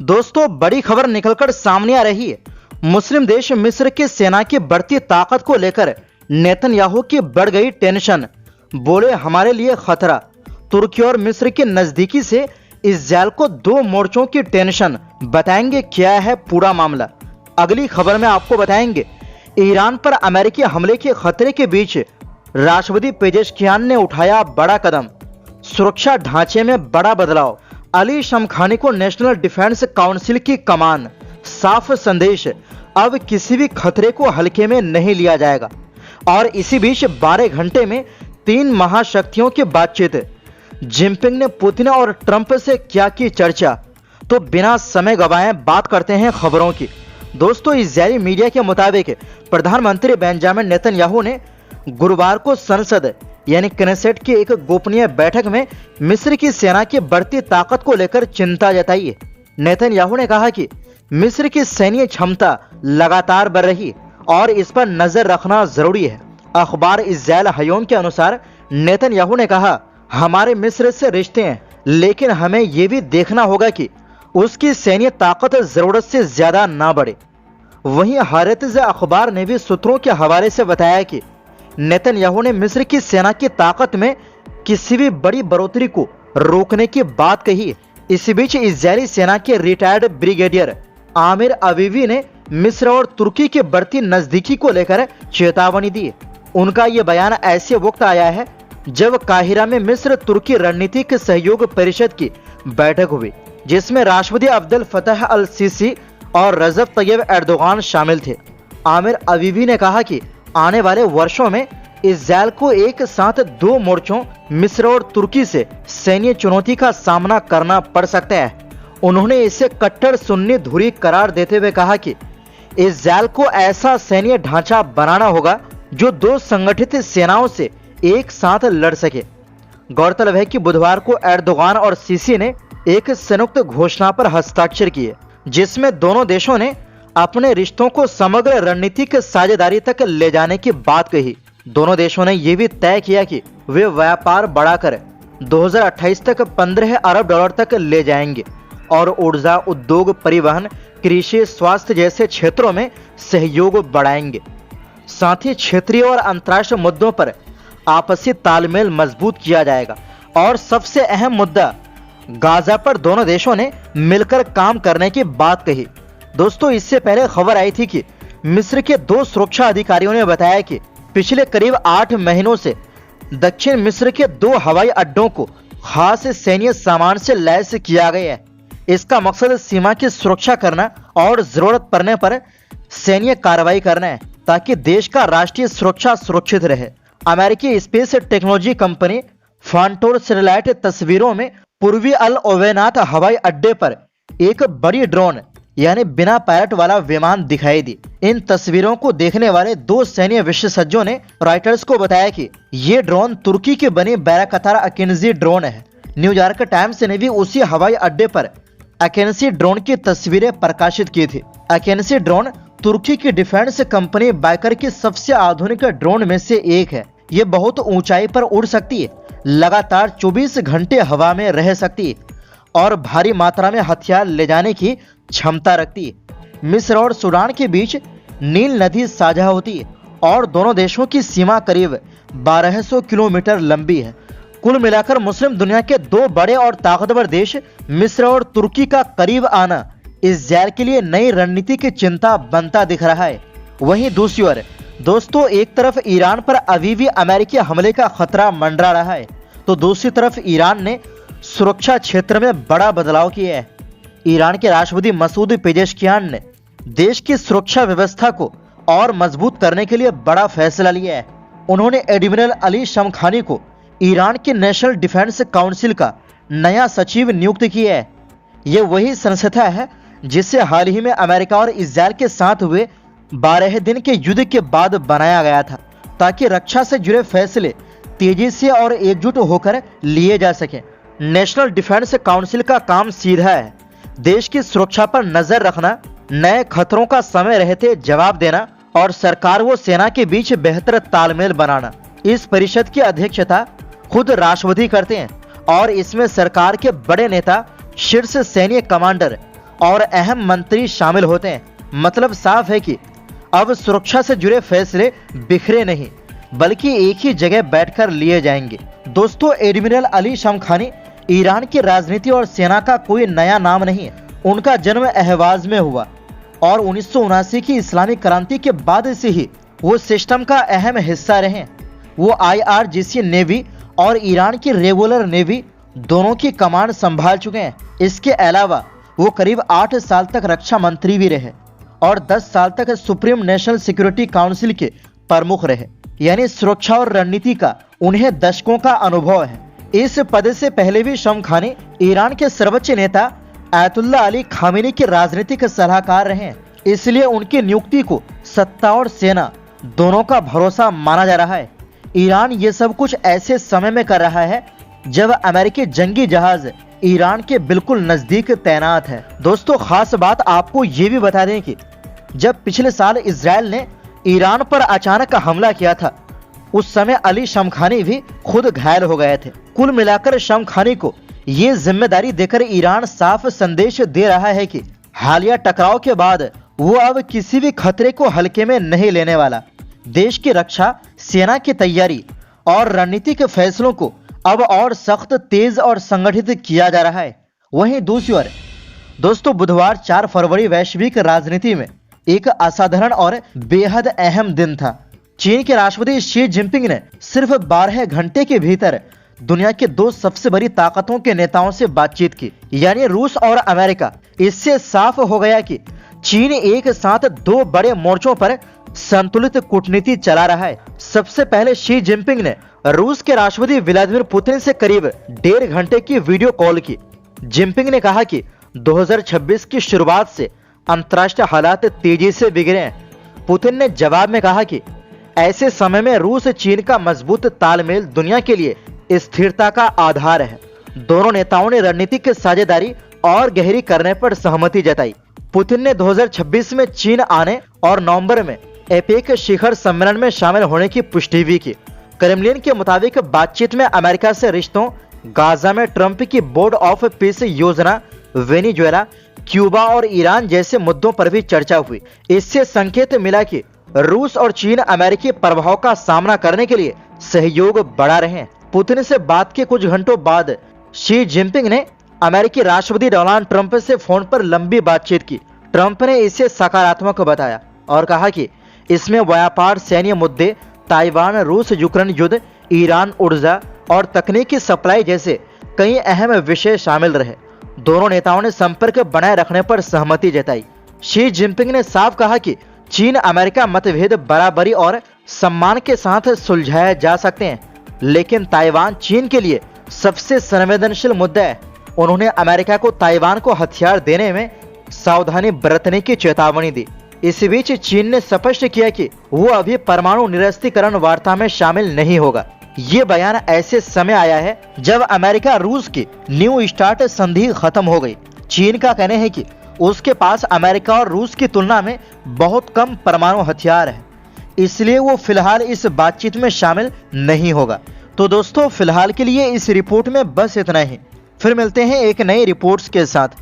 दोस्तों, बड़ी खबर निकलकर सामने आ रही है। मुस्लिम देश मिस्र की सेना की बढ़ती ताकत को लेकर नेतन्याहू की बढ़ गई टेंशन। बोले, हमारे लिए खतरा। तुर्की और मिस्र के नजदीकी से इस्राएल को दो मोर्चों की टेंशन। बताएंगे क्या है पूरा मामला। अगली खबर में आपको बताएंगे ईरान पर अमेरिकी हमले के खतरे के बीच राष्ट्रपति पेजेश्कियान ने उठाया बड़ा कदम। सुरक्षा ढांचे में बड़ा बदलाव। अली शमखानी को नेशनल डिफेंस काउंसिल की कमान। साफ संदेश, अब किसी भी खतरे को हल्के में नहीं लिया जाएगा। और इसी बीच 12 घंटे में 3 महाशक्तियों की बातचीत। जिनपिंग ने पुतिन और ट्रंप से क्या की चर्चा। तो बिना समय गवाए बात करते हैं खबरों की। दोस्तों, इजरायली मीडिया के मुताबिक प्रधानमंत्री बेंजामिन नेतन्याहू ने गुरुवार को संसद यानी कनेसेट की एक गोपनीय बैठक में मिस्र की सेना की बढ़ती ताकत को लेकर चिंता जताई है। नेतन्याहू ने कहा कि मिस्र की सैन्य क्षमता लगातार बढ़ रही और इस पर नजर रखना जरूरी है। अखबार इस्राएल हयोम के अनुसार नेतन्याहू ने कहा, हमारे मिस्र से रिश्ते हैं, लेकिन हमें यह भी देखना होगा कि उसकी सैन्य ताकत जरूरत से ज्यादा ना बढ़े। वहीं हारेत्ज अखबार ने भी सूत्रों के हवाले से बताया कि नेतन्याहू ने मिस्र की सेना की ताकत में किसी भी बड़ी बढ़ोतरी को रोकने की बात कही। इसी बीच इजरायली सेना के रिटायर्ड ब्रिगेडियर आमिर अवीवी ने मिस्र और तुर्की की बढ़ती नजदीकी को लेकर चेतावनी दी। उनका यह बयान ऐसे वक्त आया है जब काहिरा में मिस्र तुर्की रणनीतिक सहयोग परिषद की बैठक हुई, जिसमें राष्ट्रपति अब्देल फतह अल सीसी और रजब तैयब एर्दोगान शामिल थे। आमिर अवीवी ने कहा कि आने वाले वर्षों में इस्राएल को एक साथ 2 मोर्चों मिस्र और तुर्की से सैन्य चुनौती का सामना करना पड़ सकता है। उन्होंने इसे कट्टर सुन्नी धुरी करार देते हुए कहा कि इस्राएल को ऐसा सैन्य ढांचा बनाना होगा जो 2 संगठित सेनाओं से एक साथ लड़ सके। गौरतलब है कि बुधवार को एर्दोगान और सीसी ने एक संयुक्त घोषणा पर हस्ताक्षर किए, जिसमें दोनों देशों ने अपने रिश्तों को समग्र रणनीतिक साझेदारी तक ले जाने की बात कही। दोनों देशों ने यह भी तय किया कि वे व्यापार बढ़ाकर 2028 तक $15 अरब तक ले जाएंगे और ऊर्जा, उद्योग, परिवहन, कृषि, स्वास्थ्य जैसे क्षेत्रों में सहयोग बढ़ाएंगे। साथ ही क्षेत्रीय और अंतर्राष्ट्रीय मुद्दों पर आपसी तालमेल मजबूत किया जाएगा। और सबसे अहम मुद्दा गाजा पर दोनों देशों ने मिलकर काम करने की बात कही। दोस्तों, इससे पहले खबर आई थी कि मिस्र के 2 सुरक्षा अधिकारियों ने बताया कि पिछले करीब 8 महीनों से दक्षिण मिस्र के 2 हवाई अड्डों को खास सैन्य सामान से लैस किया गया है। इसका मकसद सीमा की सुरक्षा करना और जरूरत पड़ने पर सैन्य कार्रवाई करना है, ताकि देश का राष्ट्रीय सुरक्षा सुरक्षित रहे। अमेरिकी स्पेस टेक्नोलॉजी कंपनी फांटोर सैटेलाइट तस्वीरों में पूर्वी अल ओवेनात हवाई अड्डे पर एक बड़ी ड्रोन यानी बिना पायलट वाला विमान दिखाई दी। इन तस्वीरों को देखने वाले 2 सैन्य विशेषज्ञों ने रॉयटर्स को बताया कि ये ड्रोन तुर्की की बनी बैरकतार अकिंजी ड्रोन है। न्यूयॉर्क टाइम्स ने भी उसी हवाई अड्डे पर अकिंजी ड्रोन की तस्वीरें प्रकाशित की थी। अकिंजी ड्रोन तुर्की की डिफेंस कंपनी बाइकर की सबसे आधुनिक ड्रोन में से एक है। ये बहुत ऊंचाई पर उड़ सकती है, लगातार 24 घंटे हवा में रह सकती है और भारी मात्रा में हथियार ले जाने की क्षमता रखती है। मिस्र और सूडान के बीच नील नदी साझा होती है और दोनों देशों की सीमा करीब 1200 किलोमीटर लंबी है। कुल मिलाकर मुस्लिम दुनिया के 2 बड़े और ताकतवर देश मिस्र और तुर्की का करीब आना इस्राएल के लिए नई रणनीति की चिंता बनता दिख रहा है। वहीं दूसरी ओर दोस्तों, एक तरफ ईरान पर अभी भी अमेरिकी हमले का खतरा मंडरा रहा है, तो दूसरी तरफ ईरान ने सुरक्षा क्षेत्र में बड़ा बदलाव किया है। ईरान के राष्ट्रपति मसूद पेजेश्कियान ने देश की सुरक्षा व्यवस्था को और मजबूत करने के लिए बड़ा फैसला लिया है। उन्होंने एडमिरल अली शमखानी को ईरान के नेशनल डिफेंस काउंसिल का नया सचिव नियुक्त किया है। यह वही संस्था है जिसे हाल ही में अमेरिका और इस्राएल के साथ हुए 12 दिन के युद्ध के बाद बनाया गया था, ताकि रक्षा से जुड़े फैसले तेजी से और एकजुट होकर लिए जा सके। नेशनल डिफेंस काउंसिल का काम सीधा है, देश की सुरक्षा पर नजर रखना, नए खतरों का समय रहते जवाब देना और सरकार व सेना के बीच बेहतर तालमेल बनाना। इस परिषद की अध्यक्षता खुद राष्ट्रपति करते हैं और इसमें सरकार के बड़े नेता, शीर्ष सैन्य कमांडर और अहम मंत्री शामिल होते हैं। मतलब साफ है कि अब सुरक्षा से जुड़े फैसले बिखरे नहीं बल्कि एक ही जगह बैठकर लिए जाएंगे। दोस्तों, एडमिरल अली शमखानी ईरान की राजनीति और सेना का कोई नया नाम नहीं है। उनका जन्म अहवाज में हुआ और 1979 की इस्लामिक क्रांति के बाद से ही वो सिस्टम का अहम हिस्सा रहे। वो IRGC नेवी और ईरान की रेगुलर नेवी दोनों की कमांड संभाल चुके हैं। इसके अलावा वो करीब 8 साल तक रक्षा मंत्री भी रहे और 10 साल तक सुप्रीम नेशनल सिक्योरिटी काउंसिल के प्रमुख रहे। यानी सुरक्षा और रणनीति का उन्हें दशकों का अनुभव है। इस पद से पहले भी शमखानी ईरान के सर्वोच्च नेता आयतुल्लाह अली खामेनी के राजनीतिक सलाहकार रहे, इसलिए उनकी नियुक्ति को सत्ता और सेना दोनों का भरोसा माना जा रहा है। ईरान ये सब कुछ ऐसे समय में कर रहा है जब अमेरिकी जंगी जहाज ईरान के बिल्कुल नजदीक तैनात है। दोस्तों, खास बात आपको ये भी बता दें कि जब पिछले साल इजराइल ने ईरान पर अचानक हमला किया था, उस समय अली शमखानी भी खुद घायल हो गए थे। कुल मिलाकर शमखानी को ये जिम्मेदारी देकर ईरान साफ संदेश दे रहा है कि हालिया टकराव के बाद वो अब किसी भी खतरे को हल्के में नहीं लेने वाला। देश की रक्षा, सेना की तैयारी और रणनीतिक फैसलों को अब और सख्त, तेज और संगठित किया जा रहा है। वहीं दूसरी ओर दोस्तों, बुधवार 4 फरवरी वैश्विक राजनीति में एक असाधारण और बेहद अहम दिन था। चीन के राष्ट्रपति शी जिनपिंग ने सिर्फ 12 घंटे के भीतर दुनिया के 2 सबसे बड़ी ताकतों के नेताओं से बातचीत की, यानी रूस और अमेरिका। इससे साफ हो गया कि चीन एक साथ 2 बड़े मोर्चों पर संतुलित कूटनीति चला रहा है। सबसे पहले शी जिनपिंग ने रूस के राष्ट्रपति व्लादिमीर पुतिन से करीब 1.5 घंटे की वीडियो कॉल की। जिनपिंग ने कहा कि 2026 की शुरुआत से अंतर्राष्ट्रीय हालात तेजी से बिगड़े हैं। पुतिन ने जवाब में कहा कि ऐसे समय में रूस चीन का मजबूत तालमेल दुनिया के लिए स्थिरता का आधार है। दोनों नेताओं ने रणनीतिक साझेदारी और गहरी करने पर सहमति जताई। पुतिन ने 2026 में चीन आने और नवंबर में एपेक शिखर सम्मेलन में शामिल होने की पुष्टि भी की। क्रेमलिन के मुताबिक बातचीत में अमेरिका से रिश्तों, गाजा में ट्रंप की बोर्ड ऑफ पीस योजना, वेनेजुएला, क्यूबा और ईरान जैसे मुद्दों पर भी चर्चा हुई। इससे संकेत मिला कि रूस और चीन अमेरिकी प्रभाव का सामना करने के लिए सहयोग बढ़ा रहे हैं। पुतिन से बात के कुछ घंटों बाद शी जिनपिंग ने अमेरिकी राष्ट्रपति डोनाल्ड ट्रंप से फोन पर लंबी बातचीत की। ट्रंप ने इसे सकारात्मक बताया और कहा कि इसमें व्यापार, सैन्य मुद्दे, ताइवान, रूस यूक्रेन युद्ध, ईरान ऊर्जा और तकनीकी सप्लाई जैसे कई अहम विषय शामिल रहे। दोनों नेताओं ने संपर्क बनाए रखने पर सहमति जताई। शी जिनपिंग ने साफ कहा कि चीन अमेरिका मतभेद बराबरी और सम्मान के साथ सुलझाए जा सकते हैं, लेकिन ताइवान चीन के लिए सबसे संवेदनशील मुद्दा है। उन्होंने अमेरिका को ताइवान को हथियार देने में सावधानी बरतने की चेतावनी दी। इस बीच चीन ने स्पष्ट किया कि वो अभी परमाणु निरस्त्रीकरण वार्ता में शामिल नहीं होगा। ये बयान ऐसे समय आया है जब अमेरिका रूस की न्यू स्टार्ट संधि खत्म हो गई। चीन का कहना है कि उसके पास अमेरिका और रूस की तुलना में बहुत कम परमाणु हथियार है, इसलिए वो फिलहाल इस बातचीत में शामिल नहीं होगा। तो दोस्तों, फिलहाल के लिए इस रिपोर्ट में बस इतना ही। फिर मिलते हैं एक नई रिपोर्ट्स के साथ।